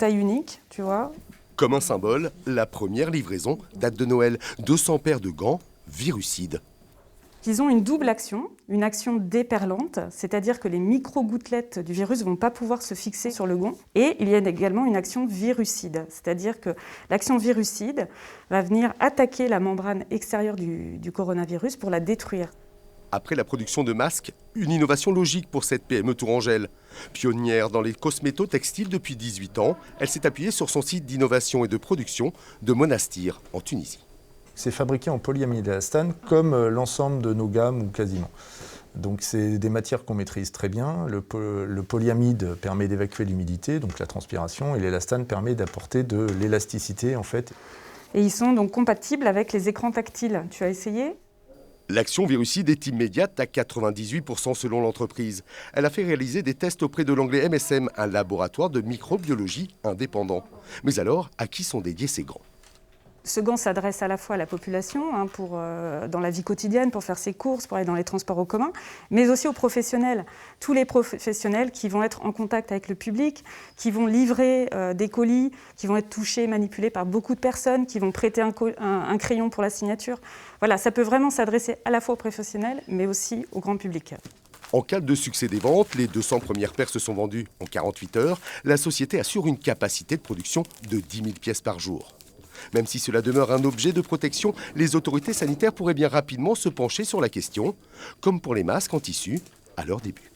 taille unique, tu vois. Comme un symbole, la première livraison date de Noël. 200 paires de gants virucides. Ils ont une double action, une action déperlante, c'est-à-dire que les micro-gouttelettes du virus ne vont pas pouvoir se fixer sur le gant. Et il y a également une action virucide, c'est-à-dire que l'action virucide va venir attaquer la membrane extérieure du coronavirus pour la détruire. Après la production de masques, une innovation logique pour cette PME tourangelle. Pionnière dans les cosméto-textiles depuis 18 ans, elle s'est appuyée sur son site d'innovation et de production de Monastir, en Tunisie. C'est fabriqué en polyamide élastane comme l'ensemble de nos gammes ou quasiment. Donc c'est des matières qu'on maîtrise très bien. Le polyamide permet d'évacuer l'humidité, donc la transpiration, et l'élastane permet d'apporter de l'élasticité en fait. Et ils sont donc compatibles avec les écrans tactiles. Tu as essayé ? L'action virucide est immédiate à 98% selon l'entreprise. Elle a fait réaliser des tests auprès de l'anglais MSM, un laboratoire de microbiologie indépendant. Mais alors, à qui sont dédiés ces gants ? Ce gant s'adresse à la fois à la population, dans la vie quotidienne, pour faire ses courses, pour aller dans les transports en commun, mais aussi aux professionnels. Tous les professionnels qui vont être en contact avec le public, qui vont livrer des colis, qui vont être touchés, manipulés par beaucoup de personnes, qui vont prêter un crayon pour la signature. Voilà, ça peut vraiment s'adresser à la fois aux professionnels, mais aussi au grand public. En cas de succès des ventes, les 200 premières paires se sont vendues en 48 heures. La société assure une capacité de production de 10 000 pièces par jour. Même si cela demeure un objet de protection, les autorités sanitaires pourraient bien rapidement se pencher sur la question, comme pour les masques en tissu à leur début.